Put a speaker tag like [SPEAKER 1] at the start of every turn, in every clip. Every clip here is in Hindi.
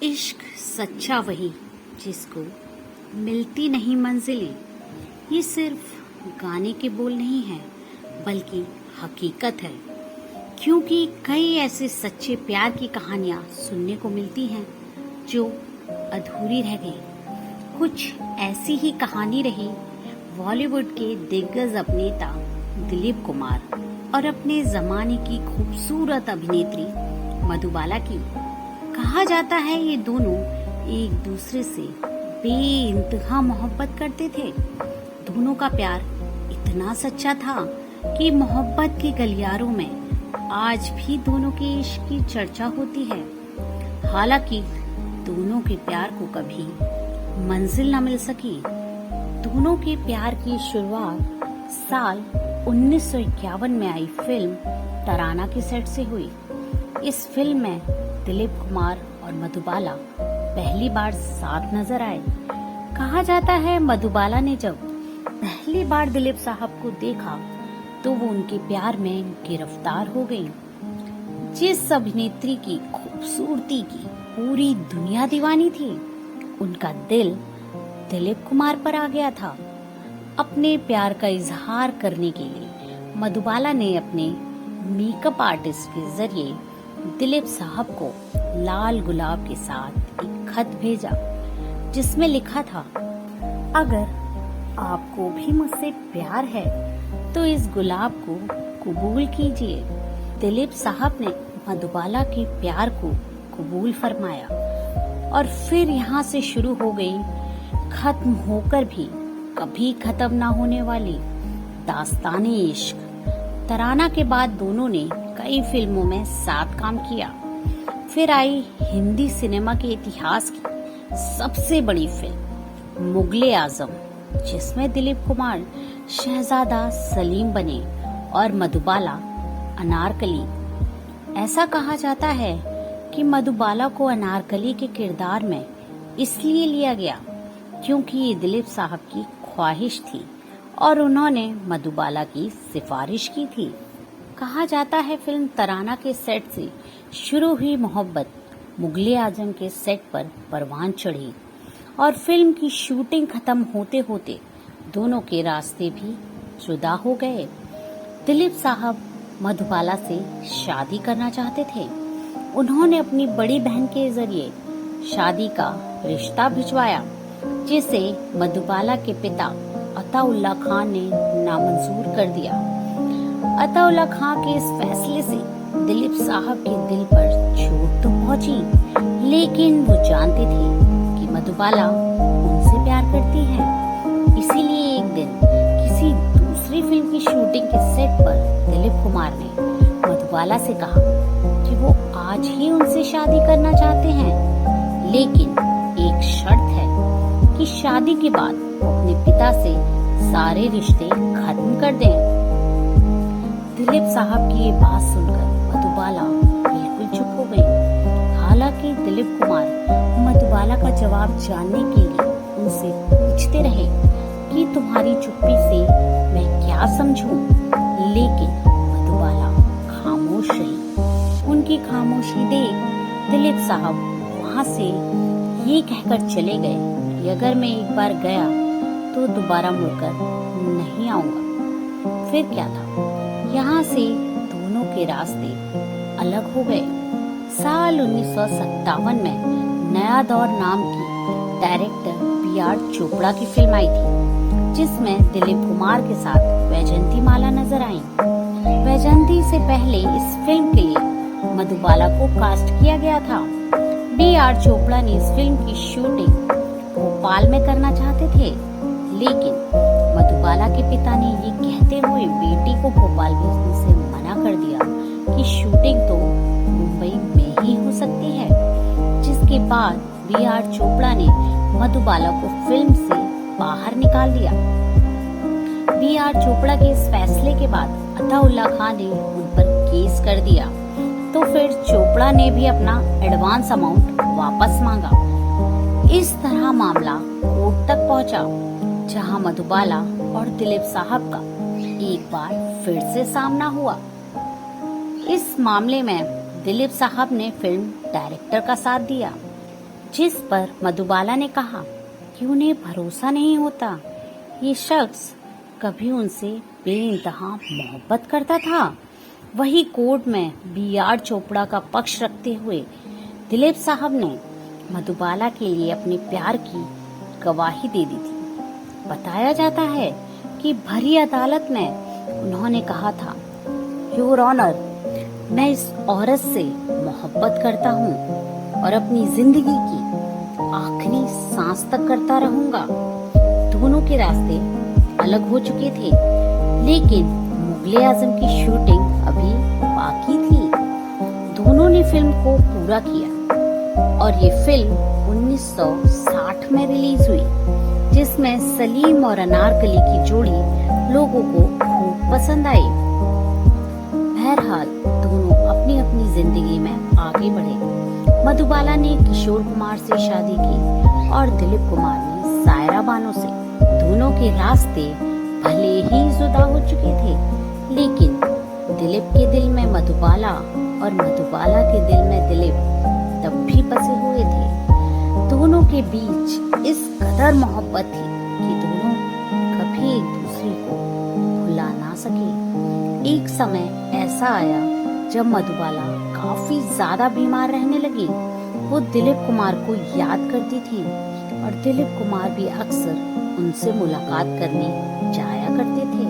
[SPEAKER 1] इश्क सच्चा वही जिसको मिलती नहीं मंजिलें। ये सिर्फ गाने के बोल नहीं है बल्कि हकीकत है, क्योंकि कई ऐसे सच्चे प्यार की कहानियां सुनने को मिलती हैं जो अधूरी रह गई। कुछ ऐसी ही कहानी रही बॉलीवुड के दिग्गज अभिनेता दिलीप कुमार और अपने जमाने की खूबसूरत अभिनेत्री मधुबाला की। कहा जाता है ये दोनों एक दूसरे से बेइंतहा मोहब्बत करते थे। दोनों का प्यार इतना सच्चा था कि मोहब्बत के गलियारों में आज भी दोनों के इश्क की चर्चा होती है। हालांकि दोनों के प्यार को कभी मंजिल न मिल सकी। दोनों के प्यार की शुरुआत साल 1951 में आई फिल्म तराना के सेट से हुई। इस फिल्म में दिलीप कुमार और मधुबाला पहली बार साथ नजर आए। कहा जाता है मधुबाला ने जब पहली बार दिलीप साहब को देखा तो वो उनके प्यार में गिरफ्तार हो गई। जिस अभिनेत्री की खूबसूरती की पूरी दुनिया दीवानी थी, उनका दिल दिलीप कुमार पर आ गया था। अपने प्यार का इजहार करने के लिए मधुबाला ने अपने मेकअप आर्टिस्ट के जरिए दिलीप साहब को लाल गुलाब के साथ एक खत भेजा, जिसमें लिखा था, अगर आपको भी मुझसे प्यार है तो इस गुलाब को कबूल कीजिए। दिलीप साहब ने मधुबाला के प्यार को कबूल फरमाया और फिर यहाँ से शुरू हो गई खत्म होकर भी कभी खत्म ना होने वाली दास्ताने इश्क। तराना के बाद दोनों ने कई फिल्मों में साथ काम किया। फिर आई हिंदी सिनेमा के इतिहास की सबसे बड़ी फिल्म मुगले आजम, जिसमें दिलीप कुमार शहजादा सलीम बने और मधुबाला अनारकली। ऐसा कहा जाता है कि मधुबाला को अनारकली के किरदार में इसलिए लिया गया क्योंकि ये दिलीप साहब की ख्वाहिश थी और उन्होंने मधुबाला की सिफारिश की थी। कहा जाता है फिल्म तराना के सेट से शुरू हुई मोहब्बत मुगले आजम के सेट पर परवान चढ़ी और फिल्म की शूटिंग खत्म होते होते दोनों के रास्ते भी जुदा हो गए। दिलीप साहब मधुबाला से शादी करना चाहते थे। उन्होंने अपनी बड़ी बहन के जरिए शादी का रिश्ता भिजवाया, जिसे मधुबाला के पिता अताउल्ला खान ने नामंजूर कर दिया। अताउल्ला खान के इस फैसले से दिलीप साहब के दिल पर चोट तो पहुंची, लेकिन वो जानते थे कि मधुबाला उनसे प्यार करती है। इसीलिए एक दिन किसी दूसरी फिल्म की शूटिंग के सेट पर दिलीप कुमार ने मधुबाला से कहा कि वो आज ही उनसे शादी करना चाहते हैं, लेकिन एक शर्त है कि शादी के बाद अपने पिता से सारे रिश्ते खत्म कर दें। दिलीप साहब की ये बात सुनकर मधुबाला बिल्कुल चुप हो गई। हालांकि दिलीप कुमार मधुबाला का जवाब जानने के लिए उनसे पूछते रहे कि तुम्हारी चुप्पी से मैं क्या समझूं, लेकिन मधुबाला खामोश रही। उनकी खामोशी देख दिलीप साहब वहाँ से ये कहकर चले गए कि अगर मैं एक बार गया तो दोबारा मुड़कर नहीं आऊंगा। फिर क्या था, यहाँ से दोनों के रास्ते अलग हो गए। साल 1957 में नया दौर नाम की डायरेक्टर B.R. चोपड़ा की फिल्म आई थी, जिसमें दिलीप कुमार के साथ वैजयंती माला नजर आई। वैजयंती से पहले इस फिल्म के लिए मधुबाला को कास्ट किया गया था। B.R. चोपड़ा ने इस फिल्म की शूटिंग भोपाल में करना चाहते थे, लेकिन मधुबाला के पिता ने ये कहते हुए बेटी को भोपाल भेजने से मना कर दिया कि शूटिंग तो मुंबई में ही हो सकती है। जिसके बाद B.R. चोपड़ा ने मधुबाला को फिल्म से बाहर निकाल दिया। B.R. चोपड़ा के इस फैसले के बाद अताउल्ला खान ने उन पर केस कर दिया, तो फिर चोपड़ा ने भी अपना एडवांस अमाउंट वापस मांगा। इस तरह मामला कोर्ट तक पहुंचा, जहां मधुबाला और दिलीप साहब का एक बार फिर से सामना हुआ। इस मामले में दिलीप साहब ने फिल्म डायरेक्टर का साथ दिया, जिस पर मधुबाला ने कहा कि उन्हें भरोसा नहीं होता, ये शख्स कभी उनसे बेइंतहा मोहब्बत करता था। वही कोर्ट में B.R. चोपड़ा का पक्ष रखते हुए दिलीप साहब ने मधुबाला के लिए अपने प्यार की गवाही दे दी थी। बताया जाता है कि भरी अदालत में उन्होंने कहा था, योर ऑनर, मैं इस औरत से मोहब्बत करता हूँ और अपनी जिंदगी की आखिरी सांस तक करता रहूंगा। दोनों के रास्ते अलग हो चुके थे, लेकिन मुगले आजम की शूटिंग अभी बाकी थी। दोनों ने फिल्म को पूरा किया और ये फिल्म 1960 में रिलीज हुई, जिसमें सलीम और अनारकली की जोड़ी लोगों को खूब पसंद आई। बहरहाल दोनों अपनी अपनी जिंदगी में आगे बढ़े। मधुबाला ने किशोर कुमार से शादी की और दिलीप कुमार ने सायरा बानो से। दोनों के रास्ते भले ही जुदा हो चुके थे, लेकिन दिलीप के दिल में मधुबाला और मधुबाला के दिल में दिलीप तब भी बसे हुए थे। दोनों के बीच इस कदर मोहब्बत थी कि दोनों कभी एक दूसरे को भुला ना सके। एक समय ऐसा आया जब मधुबाला काफी ज्यादा बीमार रहने लगी। वो दिलीप कुमार को याद करती थी और दिलीप कुमार भी अक्सर उनसे मुलाकात करने जाया करते थे।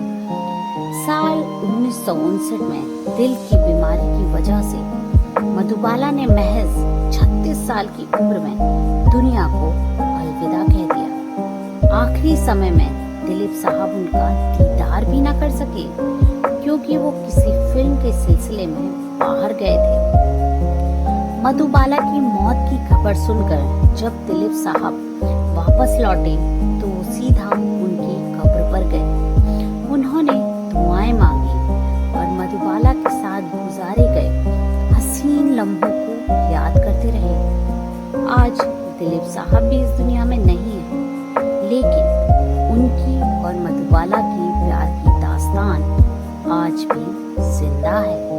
[SPEAKER 1] साल 1959 में दिल की बीमारी की वजह से मधुबाला ने महज 36 साल की उम्र में दुनिया को अलविदा कह दिया। आखिरी समय में दिलीप साहब उनका दीदार भी न कर सके, क्योंकि वो किसी फिल्म के सिलसिले में बाहर गए थे। मधुबाला की मौत की खबर सुनकर जब दिलीप साहब वापस लौटे तो सीधा उनकी कब्र पर गए। उन्होंने दुआएं मांगी और मधुबाला के साथ गुजारे गए हसीन लम्हों को याद करते रहे। आज दिलीप साहब भी इस दुनिया में नहीं है, लेकिन उनकी और मधुबाला की प्यार की दास्तान आज भी जिंदा है।